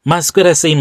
Maswera sei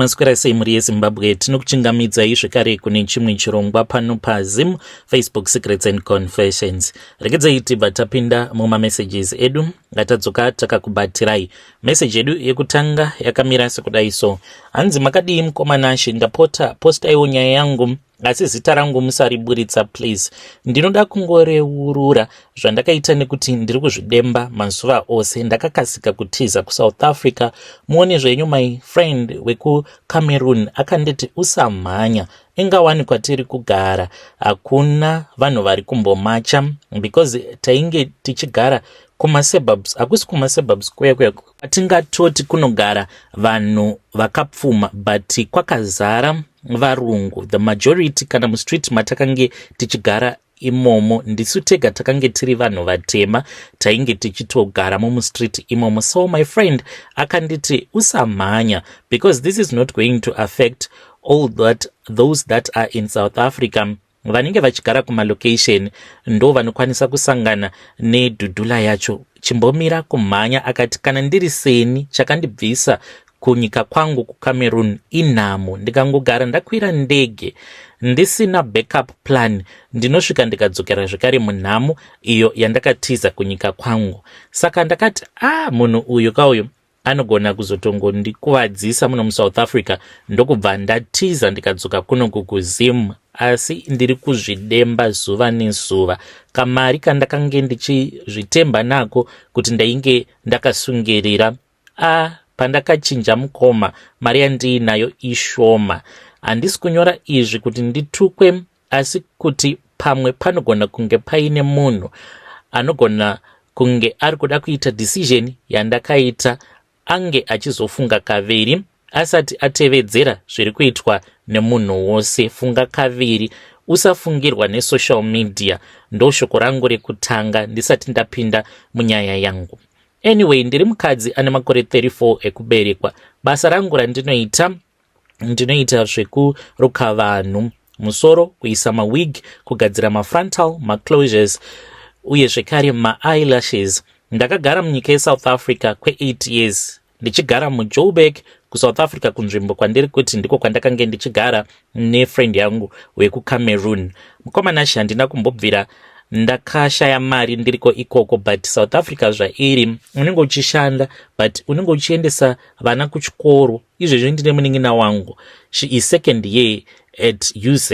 muri yeZimbabwe. Tinokuchingamidzai zvekare kune chimwe chirongwa pano paZim Facebook Secrets and Confessions. Regedzai tibva tapinda mumamessages edu ngatadzoka takakubatirai. Message yedu yekutanga yakamira sekudai so: hanzi makadii mukomana She, ndapota postaiwo nyaya yangu asi zita rangu musariburitsa please. Ndinoda kungoreurura zvandakaita nekuti ndiri kuzvidemba mazuva ose. Ndakakasika kutiza kuSouth Africa. Muone zvenyu my friend wekuCameroon akanditi usamhanya, ingawani kwatiri kugara hakuna vanhu vari kumbomacha because tainge tichigara kumasuburbs. Hakusi kumasuburbs kuya atingatoti kunogara vanhu vakapfuma but kwakazara varungu. The majority kana mustreet matakange tichigara imomo ndisu tega takange tiri vanhu vatema tainge tichitogara mumustreet imomo. So my friend akanditi usamhanya because this is not going to affect those that are in South Africa. Vanenge vachigara kumalocation ndo vanokwanisa kusangana nedhudhula yacho. Chimbomira kumhanya akati kana ndiri seni chakandibvisa kunyika kwangu kuCameroon inhamo, ndikangogara ndakwira ndege ndisina backup plan ndinosvika ndikadzokera zvekare munhamo iyo yandakatiza kunyika kwangu. Saka ndakati munhu uyu kauyu anogona kuzotongondikuvadzisa muno muSouth Africa, ndokubva ndatiza ndikadzoka kuno kuZim, asi ndiri kuzvidemba zuva nezuva. Kamari kandakange ndichizvitemba nako kuti ndainge ndakasungirira pandakachinja mukoma mari yandiinayo ishoma. Handisi kunyora izvi kuti nditukwe, asi kuti pamwe panogona kunge paine munhu anogona kunge ari kuda kuita decision yandakaita ange achizofunga kaviri asati atevedzera zviri kuitwa nemunhu wose. Funga kaviri, usafungirwa nesocial media. Ndo shoko rangu rekutanga ndisati ndapinda munyaya yangu. Anyway, ndiri mukadzi ane makore 34 ekuberekwa. Basa rangu ndinoita zvekuruka vanhu musoro, kuisa mawig, kugadzira mafrontal, maclosures uye zvekare ma-eyelashes. Ndakagara munyika yeSouth Africa kwe8 years. Ndichigara muJoburg kuSouth Africa, kunzvimbo kwandiri kuti ndiko kwandakange ndichigara nefriend yangu wekuCameroon. Mukomana She handina kumbobvira ndakashaya mari ndiriko ikoko, but South Africa zvairi unenge uchishanda but unenge uchiendesa vana kuchikoro. Izvezvi ndine munin'ina wangu, she is second year at UZ.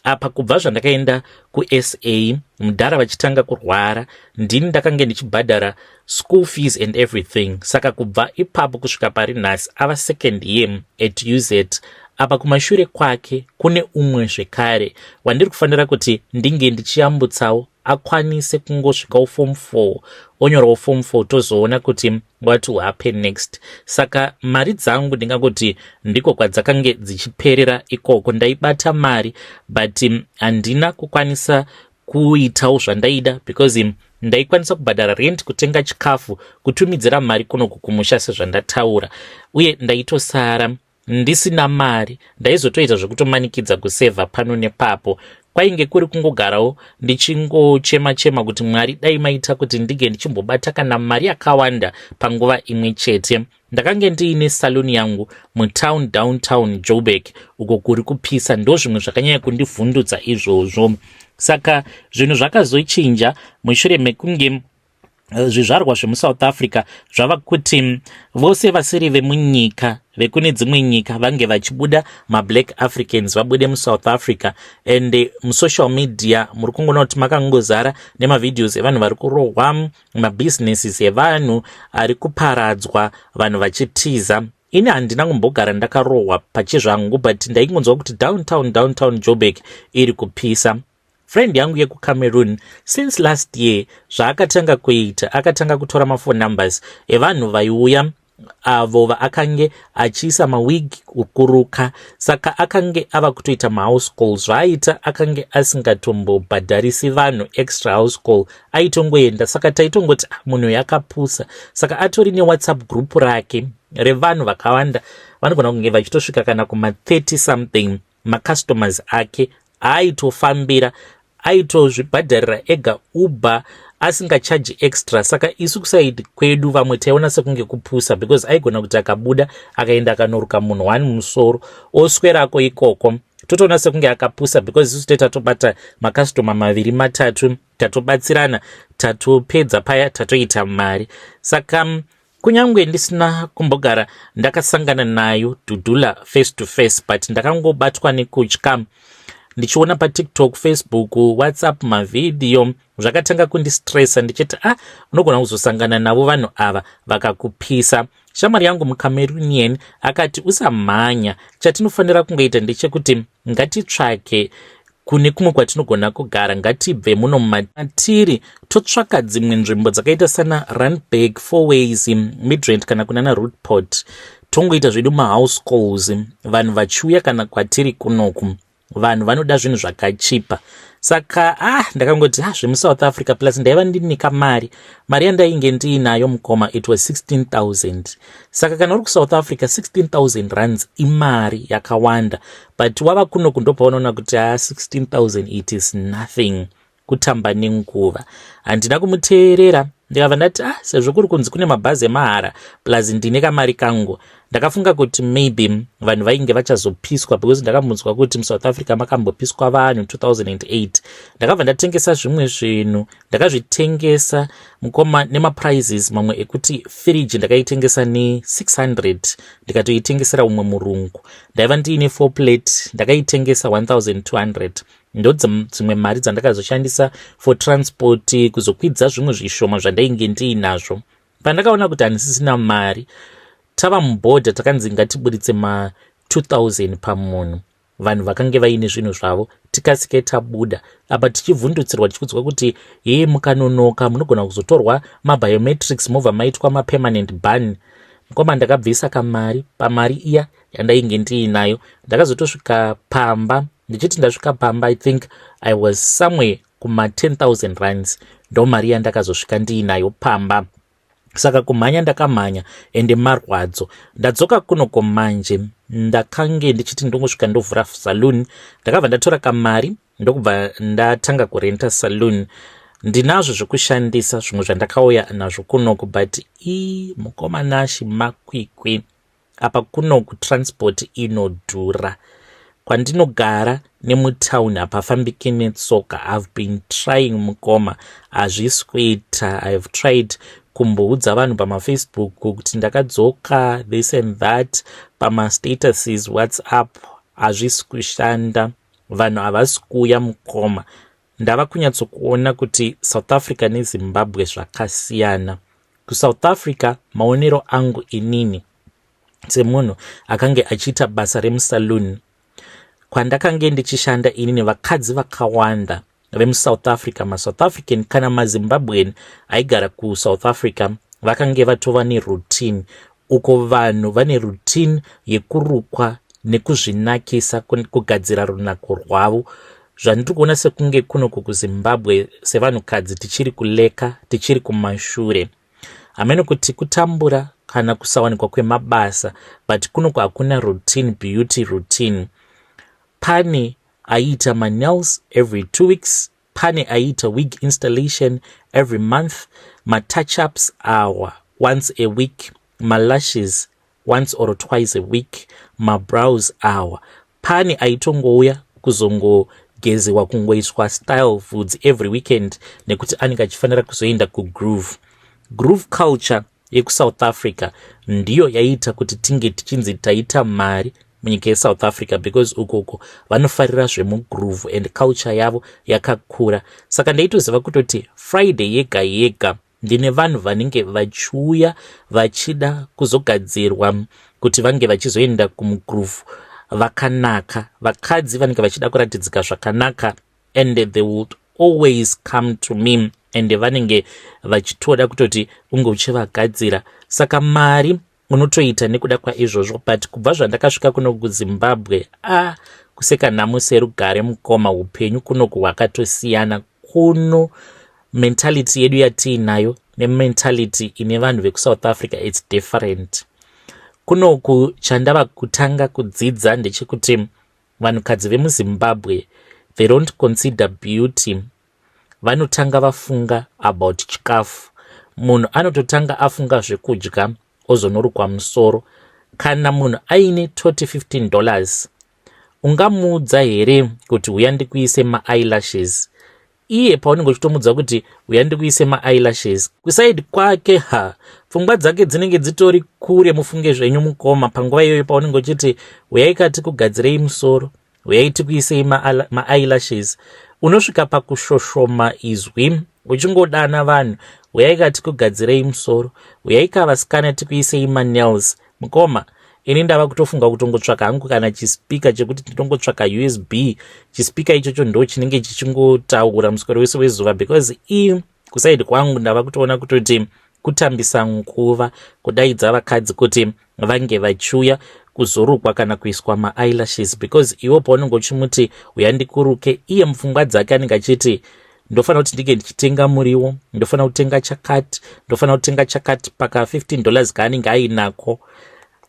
Apa kubva zvandakaenda kuSA mudhara vachitanga kurwara ndini ndakange ndichibhadhara school fees and everything. Saka kubva ipapo kusvika pari nhasi ava second year at UZ. Apa kumashure kwake kune umwe zvekare wandiri kufanira kuti ndinge ndichiyambutsawo akwanise kungosvikawo form 4, onyorawo form 4 tozoona kuti what will happen next. Saka mari dzangu ndingangoti ndiko kwadzakange dzichiperera ikoko. Ndaibata mari but handina kukwanisa kuitawo zvandaida because ndaikwanisa kubhadhara rent, kutenga chikafu, kutumidzira mari kuno kukumusha sezvandataura, uye ndaitosara ndisina mari. Ndaizotoita zvekutomanikidza kusevha pano nepapo. Kwainge kuri kungogarawo ndichingochema kuti Mwari dai maita kuti ndige ndichimbobata kana mari yakawanda panguva imwe chete. Ndakange ndiine saluni yangu mutown downtown Joburg, uko kuri kupisa. Ndo zvimwe zvakanyanya kundivhundutsa izvozvo. Saka zvinhu zvakazochinja mushure mekunge zvizvarwa zvemuSouth Africa zvava kuti vose vasiri vemunyika vekune dzimwe nyika vange vachibuda maBlack Africans vabude muSouth Africa, and musocial media muri kungoona kuti makangozara nemavideos evanhu vari kurohwa, mabusinesses evanhu ari kuparadzwa, vanhu vachitiza. Ini handina kumbogara ndakarohwa pachezvangu but ndaingonzwa kuti downtown Joburg iri kupisa. Friend yangu yekuCameroon since last year zvaakatanga kuita, akatanga kutora mafone numbers evanhu vaiuya avo vaakange achiisa mawig kuruka. Saka akange ava kutoita mahouse calls. Zvaaita akange asingatombobhadharisi vanhu extra house call, aitongoenda. Saka taitongoti munhu yakapusa. Saka atori neWhatsApp group rake revanhu vakawanda, vanogona kunge vachitosvika kana kuma 30 something macustomers ake. Aitofambira, aitozvibhadharira ega Uber, asingachaji extra. Saka isu kusaidi kwedu vamwe taiona sekunge kupusa, because aigona kuti akabuda akaenda akanoruka munhu wani musoro oswerako ikoko totoona sekunge akapusa, because isu tatobata makastoma maviri matatu, tatobatsirana, tatopedza paya, tatoita mari. Saka kunyangwe ndisina kumbogara ndakasangana nayo Dudula face to face, but ndakangobatwa nekutya ndichiona paTikTok, Facebook, WhatsApp mavidhiyo zvakatanga kundistressa, ndichiti unogona kuzosangana navo vanhu ava vakakupisa. Shamwari yangu muCameroonian akati usamhanya, chatinofanira kungoita ndechekuti ngatitsvake kune kumwe kwatinogona kugara, ngatibve muno mumatiri totsvaka dzimwe nzvimbo dzakaita sana Randburg, Fourways, Midrand kana kunana Rootport, tongoita zvedu mahouse calls, vanhu vachiuya kana kwatiri kunoku. Vanhu vanoda zvinhu zvakachipa. Saka ndakangoti zvemuSouth Africa plus ndaiva ndinika mari yandainge ndiinayo mukoma, it was 16,000. Saka kana uri kuSouth Africa 16,000 rands imari yakawanda, but wava kuno kundopaunaona kuti 16,000 it is nothing, kutamba nenguva. Handina kumuteerera, ndikabva ndati sezvo kuri kunzi kune mabhazi emahara plus ndine kamari kangu, ndakafunga kuti maybe vanhu vainge vachazopiswa, because ndakambodzwa kuti muSouth Africa makambopiswa vanhu 2008. Ndakabva ndatengesa zvimwe zvinhu, ndakazvitengesa mukoma nemaprizes mamwe ekuti fridge ndakaitengesa ne600, ndikatoitengesera umwe murungu. Ndaiva ndiine 4 plate, ndakaitengesa 1200. ndo dzimwe mari dzandakazoshandisa for transport, kuzokwidza zvimwe zvishoma zvandainge ndiinazvo. Pandakaona kuti handisisina mari, tava mubhodha takanzi ngatiburitse ma 2000 pamunhu. Vanhu vakange vaine zvinhu zvavo, tikasike tabuda apa tichivhundutsirwa tichikudzwa kuti mukanonoka munogona kuzotorwa mabiometrics mobva maitwa mapermanent ban. Mukoma ndakabvisa kamari, pamari iya yandainge ndiinayo ndakazotosvika pamba. Ndichiti ndasvika pamba, I think I was somewhere kuma 10,000 rands, ndo mari yandakazosvika ndiinayo pamba. Saka kumhanya ndakamhanya ende marwadzo. Ndadzoka kunoko manje ndakange ndichiti ndongosvika ndovhura saloon, ndakabva ndatora kamari ndokubva ndatanga kurenta saloon. Ndinazvo zvokushandisa zvimwe zvandakauya nazvo kunoko, but mukoma nashi makwikwi apa kunoko transport inodhura. Kwandinogara nemutauni hapafambiki netsoka. I've been trying mukoma, hazvisweta. I've tried kumboudza vanhu pamafacebook kuti ndakadzoka this and that, pamastatuses WhatsApp, hazvisi kushanda, vanhu havasi kuuya mukoma. Ndava kunyatsokuona kuti South Africa neZimbabwe zvakasiyana. KuSouth Africa maonero angu inini semunhu akange achiita basa remusaloon, kwandakange ndichishanda inini vakadzi vakawanda vemuSouth Africa, maSouth African kana maZimbabwean aigara kuSouth Africa vakange vatova neroutine, uko vanhu vane routine yekurukwa nekuzvinakisa, kugadzira runako rwavo. Zvandiri kuona sekunge kunoko kuZimbabwe sevanhukadzi tichiri kuleka, tichiri kumashure. Ameno kuti kutambura kana kusawanikwa kwemabasa, but kunoko hakuna routine, beauty routine. Pane aita nails every 2 weeks, pane aita wig installation every month, touch-ups hour once a week, lashes once or twice a week, brows hour. Pane aitongouya kuzongogezewa kungoiswa style foods every weekend, nekuti anenge achifanira kuzoenda kugroove. Groove culture yekuSouth Africa ndiyo yaita kuti tinge tichinzi taita mari munyika yeSouth Africa, because ukoko vanofarira zvemugroove and culture yavo yakakura. Saka ndaitoziva kutoti Friday yega yega ndine vanhu vanenge vachiuya vachida kuzogadzirwa kuti vange vachizoenda kumugroove vakanaka, vakadzi vanenge vachida kuratidzika zvakanaka, and they would always come to me, and vanenge vachitoda kutoti unge uchivagadzira. Saka mari unotoita nekuda kwaizvozvo, but kubva zvandakasvika kuno kuZimbabwe kuseka nhamo serugare mukoma, upenyu kunoku hwakatosiyana. Kuno mentality yedu yatiinayo nementality ine vanhu vekuSouth Africa it's different. Kunoku chandava kutanga kudzidza ndechekuti vanhukadzi vemuZimbabwe they don't consider beauty vanotanga vafunga about chikafu. Munhu anototanga afunga zvekudya ozonorukwa musoro. Kana munhu aine $15, ungamuudza here kuti uya ndikuise ma-eyelashes? Iye paunenge uchitomudza kuti uya ndikuise ma-eyelashes, kusaidi kwake pfungwa dzake dzinenge dzitori kure. Mufunge zvenyu mukoma panguva iyoyo paunenge uchiti uyai kati kugadzirei musoro, uyai tikuisei ma-eyelashes. Unosvika pakushoshoma izwi uchingodana vanhu, uyai kati kugadzirei musoro, uyai kavasikana tikuisei ma-nails. Mukoma, ini ndava kutofunga kutongotsvaka hangu kana chispika chekuti nditongotsvaka USB. Chispika ichocho ndo chinenge chichingotaura muswero wese wezuva, because kusaidi kwangu ndava kutoona kutoti kutambisa nguva kudaidza vakadzi kuti vange vachiuya kuzorukwa kana kuiswa ma-eyelashes, because iwo paunenge uchimuti uya ndikuruke, iye mupfungwa dzake anenge achiti ndofanira kuti ndinge ndichitenga muriwo, ndofanira kutenga chakati, ndofanira kutenga chakati, paka $15 kaanenge ainako,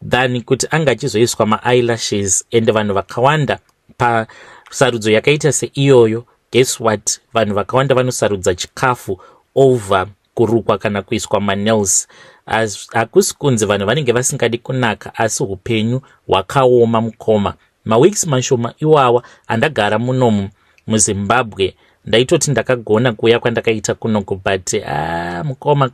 than kuti anga achizoiswa ma-eyelashes. Ende vanhu vakawanda pasarudzo yakaita seiyoyo, guess what, vanhu vakawanda vanosarudza chikafu over kurukwa kana kuiswa ma-nails. Hakusi kunzi vanhu vanenge vasingadi kunaka, asi upenyu hwakaoma mukoma. Maweeks mashoma iwawa andagara munomu muZimbabwe, ndaitoti ndakagona kuuya kwandakaita kunoko, but mukoma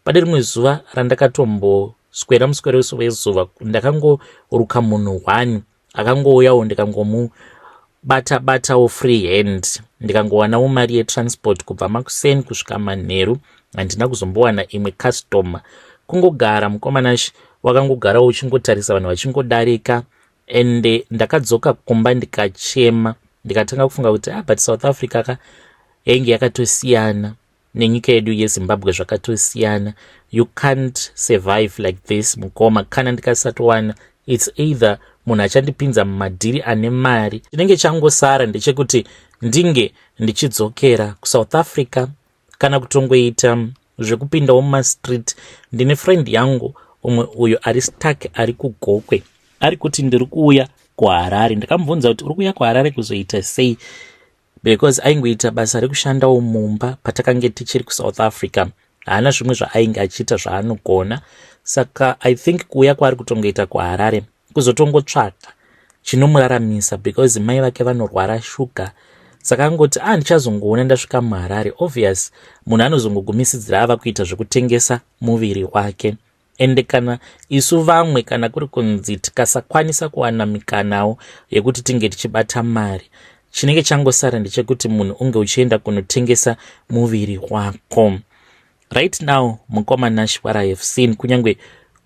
pane rimwe zuva randakatomboswera muswero wese wezuva, ndakangoruka munhu 1 akangouyawo, ndikangomubata free hand, ndikangowanawo mari yetransport kubva makuseni kusvika manheru, handina kuzombowana imwe customer. Kungogara mukomanashi wakangogarawo uchingotarisa vanhu vachingodarika. Ende ndakadzoka kumba ndikachema, ndikatanga kufunga kuti but South Africa yainge yakatosiyana nenyika yedu yeZimbabwe, zvakatosiyana. You can't survive like this mukoma kana ndikasatowana. It's either munhu achandipinza mumadhiri ane mari. Chinenge changosara ndechekuti ndinge ndichidzokera kuSouth Africa kana kutongoita zvekupindawo mumastreet. Ndine friend yangu umwe uyo ari stuck ari kuGokwe, ari kuti ndiri kuuya kuHarare. Ndikamubvunza kuti uri kuuya kuHarare kuzoita sei, because aingoita basa rekushandawo mumba patakange tichiri kuSouth Africa. Haana zvimwe zvaainge achiita zvaanogona. Saka I think kuuya kwaari kutongoita kuHarare kuzotongotsvaka chinomuraramisa, because mai vake vanorwara shuga. Saka angoti ndichazongoona ndasvika muHarare. Obvious munhu anozongogumisidzira ava kuita zvekutengesa muviri wake. Ende kana isu vamwe kana kuri kunzi tikasakwanisa kuwana mikanawo yekuti tinge tichibata mari, chinenge changosara ndechekuti munhu unge uchienda kunotengesa muviri wako. Right now mukomanashi, what I have seen, kunyange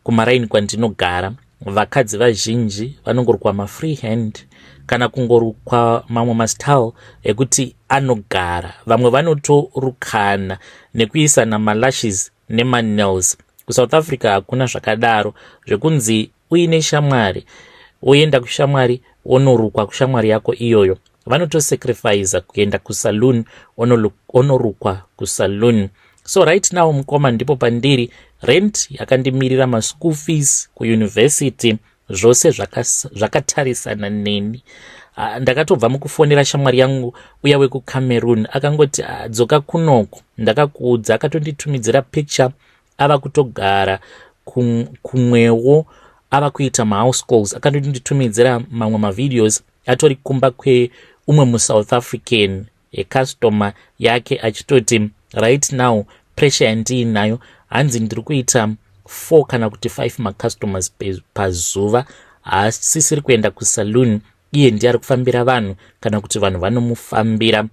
kumaraini kwandinogara, vakadzi vazhinji vanongorukwa ma-free hand kana kungorukwa mamwe mastyle ekuti anogara. Vamwe vanotorukana nekuisana ma-lashes nema-nails. KuSouth Africa hakuna zvakadaro zvekunzi uine shamwari woenda kushamwari onorukwa kushamwari yako iyoyo. Vanotosacrifice kuenda kusaloon onorukwa kusaloon. So right now mukoma ndipo pandiri, rent yakandimirira, ma-school fees kuuniversity, zvose zvakatarisana neni. Ndakatobva mukufonera shamwari yangu uya wekuCameroon, akangoti dzoka kunoko, ndakakuudza. Akatonditumidzira picture, ava kutogara kumwewo, ava kuita ma-house calls. Akatonditumidzira mamwe mavideos atori kumba kweumwe muSouth African customer yake achitoti right now pressure yandiinayo, hanzi ndiri kuita 4 kana kuti 5 macustomers pazuva, haasisiri kuenda kusaloon. Iye ndiye ari kufambira vanhu kana kuti vanhu vanomufambira.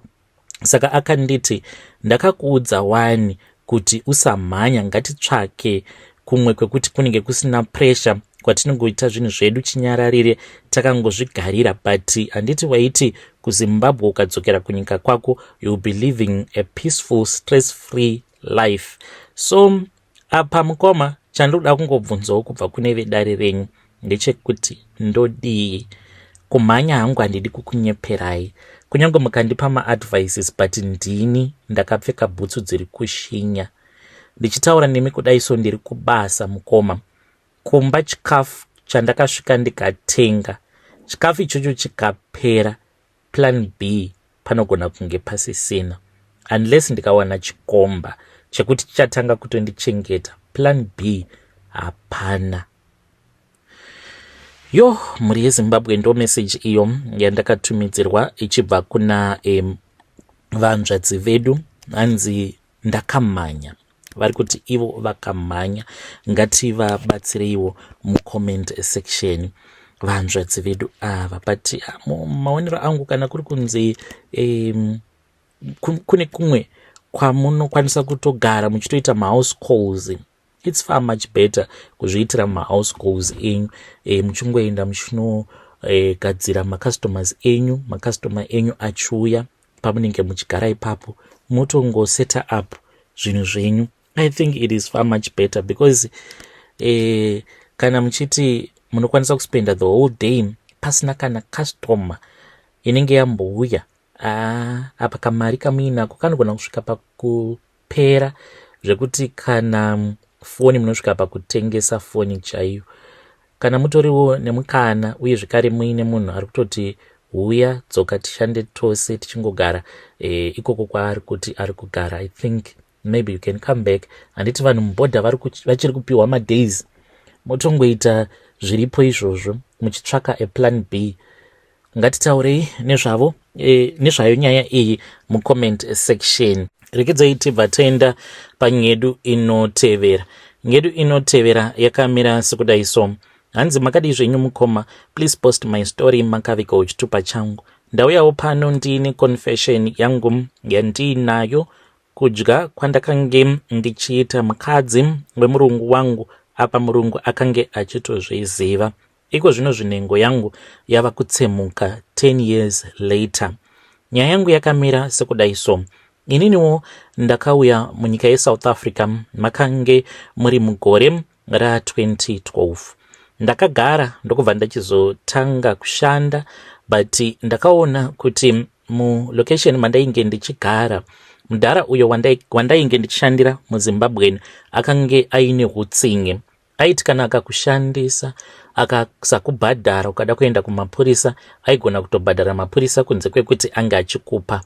Saka akanditi ndakakuudza wani kuti usamhanya, ngatitsvake kumwe kwekuti kunenge kusina pressure, kwatinongoita zvinhu zvedu chinyararire takangozvigarira. But handiti waiti kuZimbabwe ukadzokera kunyika kwako, you will be living a peaceful stress-free life. So apa mukoma, chandoda kungobvunzawo kubva kune vedare renyu ndechekuti ndodii. Kumhanya hangu handidi kukunyeperai, kunyange mukandipa ma-advices, but ndini ndakapfeka bhutsu dziri kushinya. Ndichitaura nemi kudai so ndiri kubasa mukoma. Kumba chikafu chandakasvika ndikatenga, chikafu ichocho chikapera, plan B panogona kunge pasisina. unless ndikawana chikomba chekuti chichatanga kutondichengeta. Plan B hapana. Yo, muri yeZimbabwe ndo message iyo yandakatumidzirwa ichibva kuna vanzvadzi vedu, hanzi ndakamhanya. Vari kuti ivo vakamhanya, ngativabatsireiwo mucomment section vanzvadzi vedu ava. But maonero angu kana kuri kunzi kune kumwe kwamunokwanisa kutogara muchitoita mahouse calls, it's far much better kuzviitira mahouse calls enyu, muchingoenda muchinogadzira macustomers enyu, macustoma enyu achiuya pamunenge muchigara ipapo mutongoseta up zvinhu zvenyu. I think it is far much better because kana muchiti munokwanisa kuspenda the whole day pasina kana customer inenge yambouya, apa kamari kamuinako kanogona kusvika pakupera zvekuti kana foni munosvika pakutengesa foni chaiyo. Kana mutoriwo nemukana uye zvekare muine munhu ari kutoti huya dzoka tishande tose tichingogara ikoko kwaari kuti ari kugara, I think maybe you can come back. Handiti vanhu mubhodha vachiri kupiwa madays, mutongoita zviripo izvozvo muchitsvaka aplan B. Ngatitaurei nezvayo nyaya iyi mucomment section. Rekedzai tibva taenda panyedu inotevera. Nyedu inotevera yakamira sekudai so: hanzi makadii zvenyu mukoma, please post my story makavika uchitupa changu. Ndauyawo pano ndine confession yangu yandinayo. Kudya kwandakange ndichiita mukadzi wemurungu wangu, apa murungu akange achitozviziva. Iko zvino zvinengo yangu yava kutsemuka 10 years later. Nyaya yangu yakamira sekudai so: ininiwo ndakauya munyika yeSouth Africa makange muri mugore ra2012. Ndakagara ndokubva ndachizotanga kushanda, but ndakaona kuti mulocation mandainge ndichigara, mudhara uyo wandainge ndichishandira muZimbabwe akange aine hutsinge. Aiti kana akakushandisa akasakubhadhara ukada kuenda kumapurisa, aigona kutobhadhara mapurisa kunze kwekuti anga achikupa.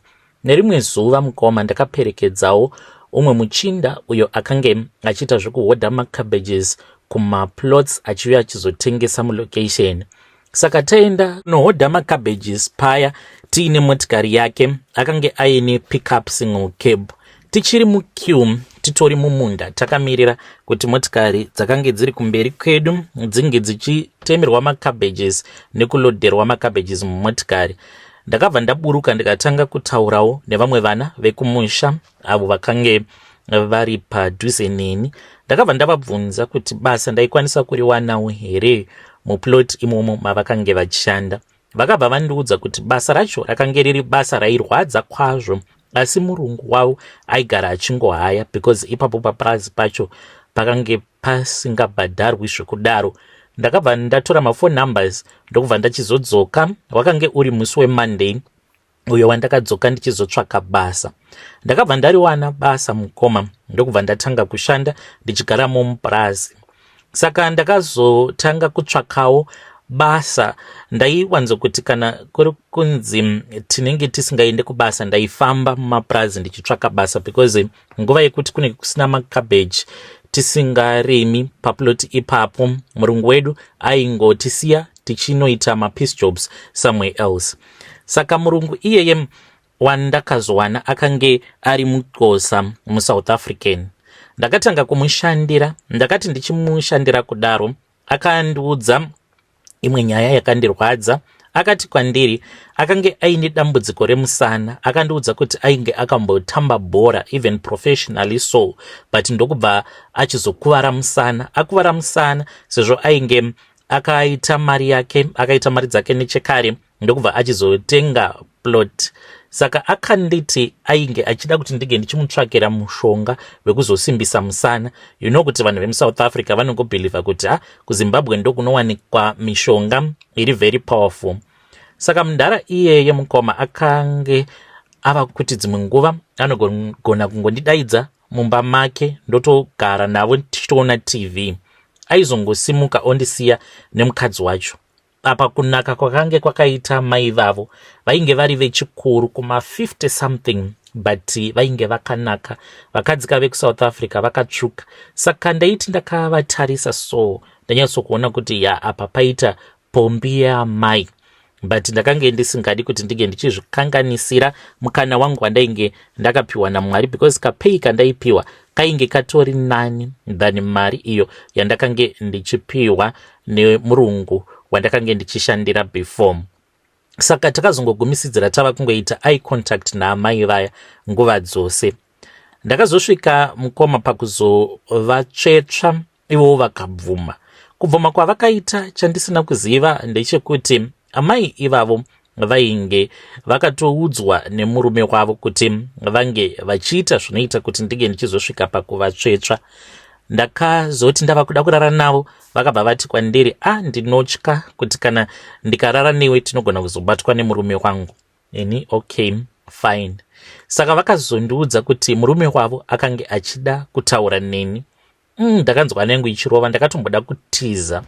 Nerimwe zuva mukoma ndakaperekedzawo umwe muchinda uyo akange achiita zvekuhodha macabbages kumaplots achiuya achizotengesa mulocation. Saka taenda nohodha macabbages paya tiine motikari yake, akange aine pickup single cab. Tichiri muqueue titori mumunda takamirira kuti motikari dzakange dziri kumberi kwedu dzinge dzichitemerwa macabbages nekulodherwa macabbages mumotikari. Ndakabva ndaburuka ndikatanga kutaurawo nevamwe vana vekumusha avo vakange vari padhuze neni. Ndakabva ndavabvunza kuti basa ndaikwanisa kuriwanawo here muplot imomo mavakange vachishanda. Vakabva vandiudza kuti basa racho rakange riri basa rairwadza kwazvo, asi murungu wavo aigara achingohaya because ipapo papurazi pacho pakange pasingabhadharwi zvekudaro. Ndakabva ndatora mafone numbers ndokubva ndachizodzoka. Wakange uri musi weMonday uyo wandakadzoka ndichizotsvaka basa. Ndakabva ndariwana basa mukoma ndokubva ndatanga kushanda ndichigara mumupurazi. Saka ndakazotanga kutsvakawo basa. Ndaiwanzo kuti kana kuri kunzi tinenge tisingaende kubasa ndaifamba mumapurazi ndichitsvaka basa because nguva yekuti kune kusina macabbage tisingaremi paplot ipapo, murungu wedu aingotisiya tichinoita mapiece jobs somewhere else. Saka murungu iyeye wandakazowana akange ari muXhosa muSouth African. Ndakatanga kumushandira, ndakati ndichimushandira kudaro akandiudza imwe nyaya yakandirwadza. Akati kwandiri akange aine dambudziko remusana, akandiudza kuti ainge akambotamba bhora even professionally so, but ndokubva achizokuvara musana. Akuvara musana sezvo ainge akaita mari yake, akaita mari dzake nechekare, ndokubva achizotenga plot. Saka akanditi ainge achida kuti ndige ndichimutsvakira mushonga wekuzosimbisa musana. You know kuti vanhu vemuSouth Africa vanongobheliva kuti kuZimbabwe ndokunowanikwa mishonga iri very powerful. Saka mudhara iyeye mukoma akange ava kuti dzimwe nguva anogona kungondidaidza mumba make ndotogara navo tichitoona TV. Aizongosimuka ondisiya nemukadzi wacho. Apa kunaka kwakange kwakaita mai vavo vainge vari vechikuru kuma 50 something but vainge vakanaka. Vakadzika vekusouth Africa vakatsvuka, saka ndaiti ndakavatarisa so ndanyatsokuona kuti ya apa paita pombi yaamai, but ndakange ndisingadi kuti ndige ndichizvikanganisira mukana wangu wandainge ndakapiwa naMwari, because kapei kandaipiwa kainge katori nani than mari iyo yandakange ndichipiwa nemurungu wandakange ndichishandira before. Saka takazongogumisidzira tava kungoita eye contact naamai vaya nguva dzose. Ndakazosvika mukoma pakuzovatsvetsva, ivo vakabvuma. Kubvuma kwavakaita chandisina kuziva ndechekuti amai ivavo vainge vakatoudzwa nemurume wavo kuti vange vachiita zvinoita kuti ndige ndichizosvika pakuvatsvetsva. Ndakazoti ndava kuda kurara navo, vakabva vati kwandiri, ndinotya kuti kana ndikarara newe tinogona kuzobatwa nemurume wangu. Okay, fine. Saka vakazondiudza kuti murume wavo akange achida kutaura neni. Ndakanzwa nyangu ichirova, ndakatomboda kutiza.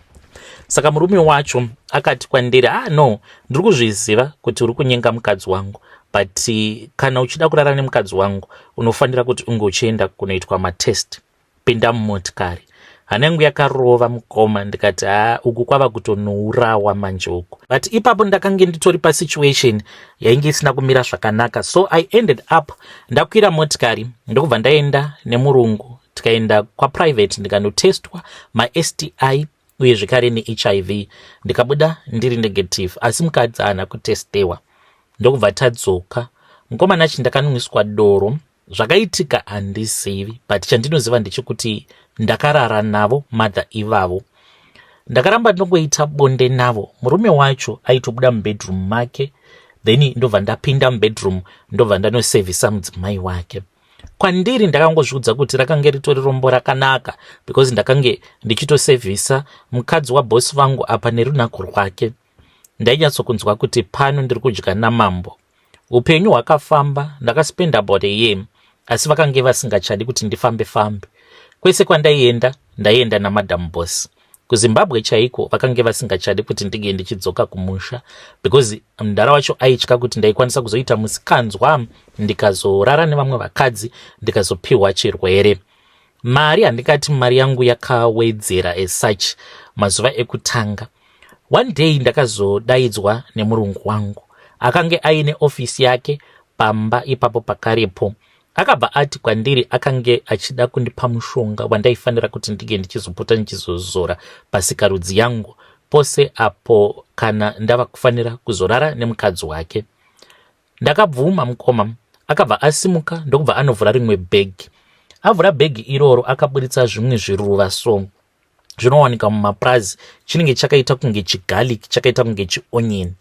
Saka murume wacho akati kwandiri, no, ndiri kuzviziva kuti uri kunyenga mukadzi wangu, but kana uchida kurara nemukadzi wangu unofanira kuti unge uchienda kunoitwa matest. Pinda mumotikari. Hana yangu yakarova mukoma, ndikati uku kwava kutonourawa manje uku. But ipapo ndakange nditori pasituation yainge isina kumira zvakanaka, so I ended up ndakwira motikari ndokubva ndaenda nemurungu, tikaenda kwaprivate ndikandotestwa maSTI uye zvekare neHIV, ndikabuda ndiri negative, asi mukadzi haana kutestewa. Ndokubva tadzoka. Mukomana ndakanwiswa doro. Zvakaitika handizivi, but chandinoziva ndechekuti ndakarara navo mother ivavo. Ndakaramba ndongoita bonde navo. Murume wacho aitobuda mubedroom make, then ndobva ndapinda mubedroom ndobva ndanosevhisa mudzimai wake. Kwandiri ndakangozviudza kuti rakange ritori rombo rakanaka, because ndakange ndichitosevhisa mukadzi wabosi vangu apa nerunako rwake. Ndainyatsokunzwa kuti pano ndiri kudya namambo. Upenyu hwakafamba, ndakaspend about a year, asi vakange vasingachadi kuti ndifambe. Kwese kwandaienda, ndaienda namadam boss. KuZimbabwe chaiko vakange vasingachadi kuti ndige ndichidzoka kumusha, because mudhara wacho aitya kuti ndaikwanisa kuzoita musikanzwa ndikazorara nevamwe vakadzi ndikazopiwa chirwere. Mari handikati mari yangu yakawedzera as such mazuva ekutanga. One day ndakazodaidzwa nemurungu wangu. Akange aine ofisi yake pamba ipapo pakarepo. Akabva ati kwandiri akange achida kundipa mushonga wandaifanira kuti ndige ndichizopota ndichizozora pasikarudzi yangu pose apo kana ndava kufanira kuzorara nemukadzi wake. Ndakabvuma mukoma. Akabva asimuka ndokubva anovhura rimwe bhegi. Avhura bhegi iroro akaburitsa zvimwe zviruva so zvinowanika mumaprazi, chinenge chakaita kunge chigarlic, chakaita kunge chionion.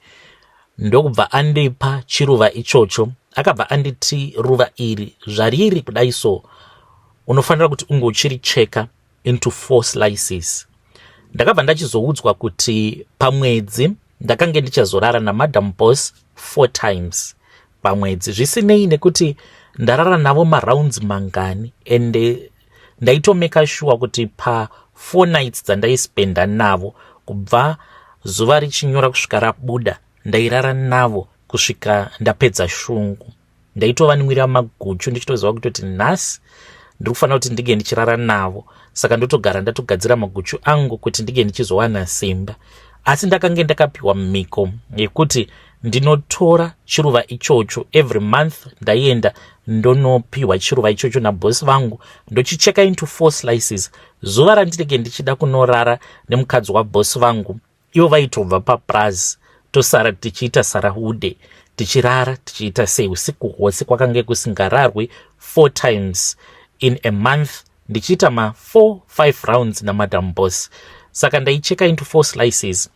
Ndokubva andipa chiruva ichocho. Akabva anditi ruva iri zvariri kudai so unofanira kuti unge uchiricheka into 4 slices. Ndakabva ndachizoudzwa kuti pamwedzi ndakange ndichazorara namadam boss 4 times pamwedzi, zvisinei nekuti ndarara navo marounds mangani, ende ndaitomeka sure kuti pa 4 nights dzandaispenda navo kubva zuva richinyora kusvika rabuda ndairara navo kusvika ndapedza shungu. Ndaitovanimwira maguchu ndichitoziva kutoti nhasi ndiri kufanira kuti ndige ndichirara navo, saka ndotogara ndatogadzira maguchu angu kuti ndige ndichizowana simba. Asi ndakange ndakapiwa miko yekuti ndinotora chiruva ichocho every month. Ndaienda ndonopiwa chiruva ichocho nabosi vangu, ndochicheka into 4 slices. Zuva randinenge ndichida kunorara nemukadzi wabosi vangu, ivo vaitobva paprazi, tosara tichiita sarahude, tichirara tichiita sei usiku hwose. Kwakange kusingararwe 4 times in a month, ndichiita ma 4-5 rounds namadam boss. Saka ndaicheka into 4 slices.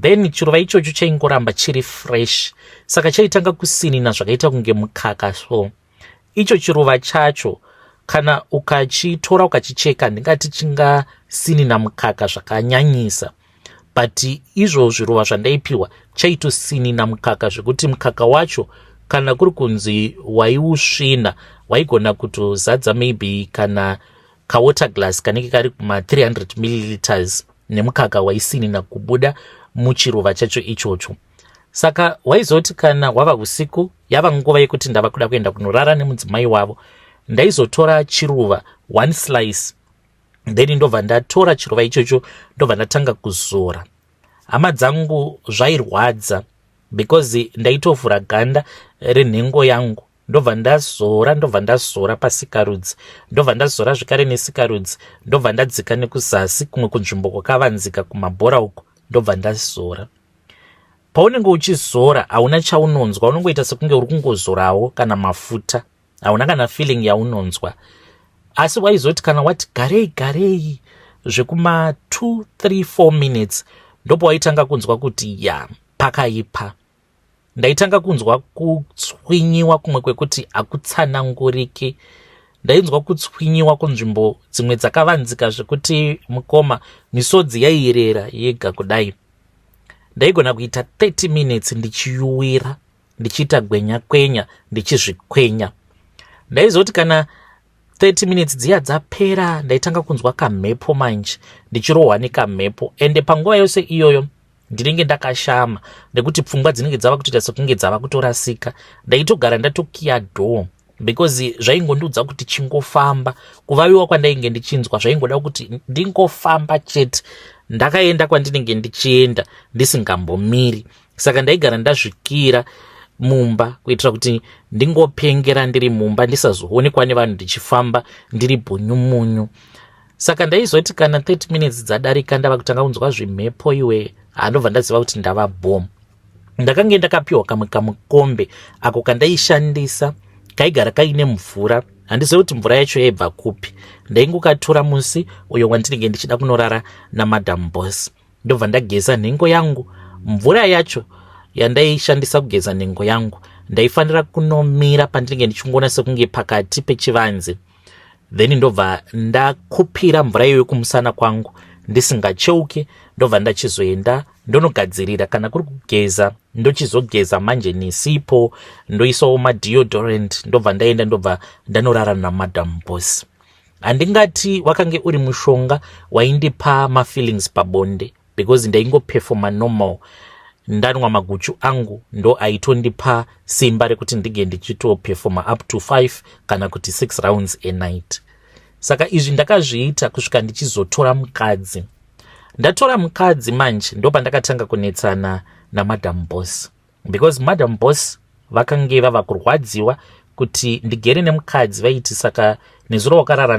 Then chiruva ichocho chaingoramba chiri fresh, saka chaitanga kusinina zvakaita kunge mukaka so. Icho chiruva chacho kana ukachitora ukachicheka ndingati chingasinina mukaka zvakanyanyisa, but izvo zviruva zvandaipiwa chaitosinina mukaka zvekuti mukaka wacho kana kuri kunzi waiusvina waigona kutozadza maybe kana kawater glass kanenge kari kuma 300 ml nemukaka waisinina kubuda muchiruva chacho ichocho. Saka waizoti kana wava usiku yava nguva yekuti ndava kuda kuenda kunorara nemudzimai wavo, ndaizotora chiruva 1 slice, then ndobva ndatora chiruva ichocho ndobva ndatanga kuzora. Hama dzangu zvairwadza because ndaitovhura ganda renhengo yangu, ndobva ndazora pasikarudzi, ndobva ndazora zvekare nesikarudzi, ndobva ndadzika nekuzasi kumwe kunzvimbo kwakavanzika kumabhora uko, ndobva ndazora. Paunenge uchizora hauna chaunonzwa, unongoita sekunge uri kungozorawo kana mafuta, hauna kana feeling yaunonzwa. Asi waizoti kana wati garei zvekuma 2, 3, 4 minutes ndopo waitanga kunzwa kuti pakaipa. Ndaitanga kunzwa kutswinyiwa kumwe kwekuti hakutsananguriki. Ndainzwa kutswinyiwa kunzvimbo dzimwe dzakavanzika zvekuti mukoma misodzi yairera yega kudai. Ndaigona kuita 30 minutes ndichiyuwira, ndichiita gwenya ndichizvikwenya. Ndaizoti kana 30 minutes dziya dzapera ndaitanga kunzwa kamhepo manje, ndichirohwa nekamhepo. Ende panguva yose iyoyo ndinenge ndakashama nekuti pfungwa dzinenge dzava kutoita sekunge dzava kutorasika. Ndaitogara ndatokiya door because zvaingondiudza kuti chingofamba. Kuvaviwa kwandainge ndichinzwa zvaingoda kuti ndingofamba chete, ndakaenda kwandinenge ndichienda ndisingambomiri. Saka ndaigara ndazvikira mumba kuitira kuti ndingopengera ndiri mumba, ndisazoonekwa nevanhu ndichifamba ndiri bhunyumunyu. Saka ndaizoti kana 30 minutes dzadarika ndava kutanga kunzwa zvimhepo iwe, ndobva ndaziva kuti ndava bomu. Ndakange ndakapiwa kamwe kamukombe ako kandaishandisa, kaigara kaine mvura. Handizivi kuti mvura yacho yaibva kupi. Ndaingokatora musi uyo wandinenge ndichida kunorara naMadam Boss, ndobva ndageza nhengo yangu. Mvura yacho yandaishandisa kugeza nhengo yangu ndaifanira kunomira pandinenge ndichingona sekunge pakati pechivanze. Then ndobva ndakupira mvura iyoyo kumusana kwangu ndisingacheuke, ndobva ndachizoenda ndonogadzirira kana kuri kugeza ndochizogeza manje nesipo, ndoisawo madeodorant, ndobva ndaenda ndobva ndanorara naMadam Boss. Handingati wakange uri mushonga waindipa mafeelings pabonde because ndaingoperforma normal. Ndanwa maguchu angu ndo aitondipa simba rekuti ndige ndichitoperforma up to 5 kana kuti 6 rounds a night. Saka izvi ndakazviita kusvika ndichizotora mukadzi. Ndatora mukadzi manje ndopa ndakatanga kunetsana naMadam Boss because Madam Boss vakange vava kurwadziwa kuti ndigere nemukadzi vaiti. Saka nezuro wakarara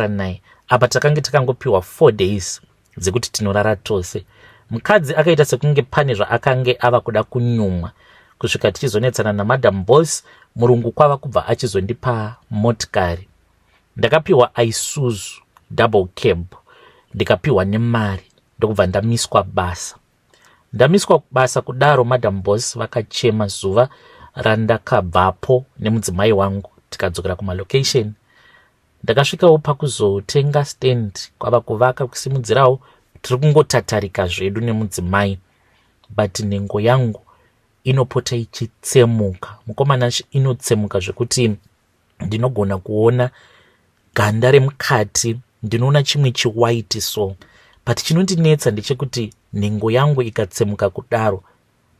naye apa takange takangopiwa 4 days dzekuti tinorara tose. Mukadzi akaita sekunge pane zvaakange ava kuda kunyumwa kusvika tichizonetsana naMadam Boss. Murungu kwava kubva achizondipa motikari. Ndakapiwa Isuzu double cab, ndikapiwa nemari, ndokubva ndamiswa basa. Kudaro Madam Boss vakachema zuva randakabvapo nemudzimai wangu tikadzokera kumalocation. Ndakasvikawo pakuzotenga stand, kwava kuvaka kusimudzirawo tiri kungotatarika zvedu nemudzimai, but nhengo yangu inopota ichitsemuka. Mukomana inotsemuka zvekuti ndinogona kuona ganda remukati, ndinoona chimwe chiwaiti so. But chinondinetsa ndechekuti nhengo yangu ikatsemuka kudaro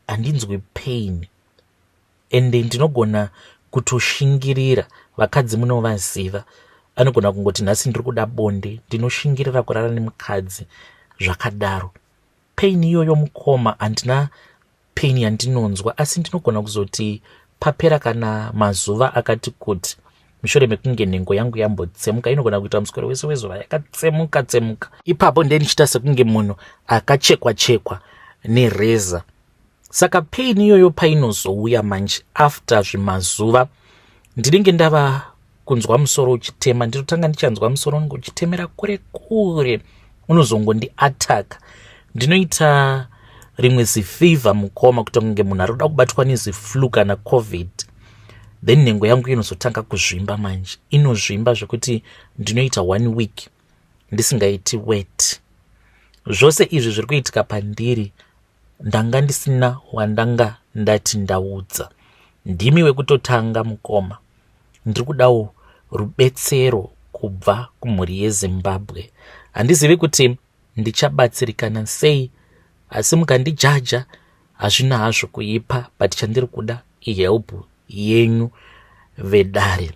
handinzwi pain, ende ndinogona kutoshingirira. Vakadzi munovaziva, anogona kungoti nhasi ndiri kuda bonde, ndinoshingirira kurara nemukadzi zvakadaro. Pain iyoyo mukoma handina pain yandinonzwa, asi ndinogona kuzoti papera kana mazuva akati kuti mushure mekunge nhengo yangu yambotsemuka. Inogona kuita muswero wese wezuva yakatsemuka. Ipapo ndichiita sekunge munhu akachekwa nereza. Saka pain iyoyo painozouya manje after zvimazuva, ndinenge ndava kunzwa musoro uchitema. Ndinotanga ndichanzwa musoro wangu uchitemera kure, unozongondiataka. Ndinoita rimwe zifever mukoma kuita kunge munhu ari kuda kubatwa neziflu kana covid. Then nhengo yangu inozotanga kuzvimba manje, inozvimba zvekuti ndinoita 1 week ndisingaiti wet. Zvose izvi zviri kuitika pandiri ndanga ndisina wandanga ndati ndaudza. Ndimi wekutotanga mukoma. Ndiri kudawo rubetsero kubva kumhuri yeZimbabwe. Handizivi kuti ndichabatsirikana sei, asi mukandijaja hazvina hazvo kuipa, but chandiri kuda ihelp yenyu vedare.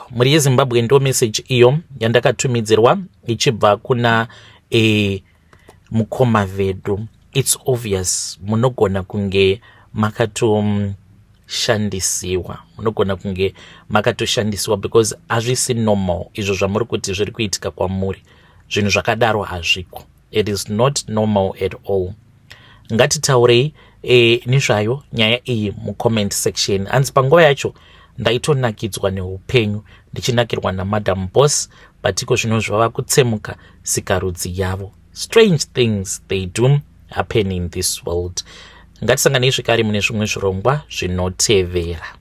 Muri yeZimbabwe ndo message iyo yandakatumidzirwa ichibva kuna mukoma vedu. It's obvious munogona kunge makatoshandisiwa because hazvisi normal izvo zvamuri kuti zviri kuitika kwamuri. Zvinhu zvakadaro hazviko. It is not normal at all. Ngatitaurei nezvayo nyaya iyi mucomment section. Hanzi panguva yacho ndaitonakidzwa neupenyu ndichinakirwa naMadam Boss, patiko zvino zvava kutsemuka sikarudzi yavo. Strange things they do happen in this world. Ngatisanganei zvekare mune zvimwe zvirongwa zvinotevera.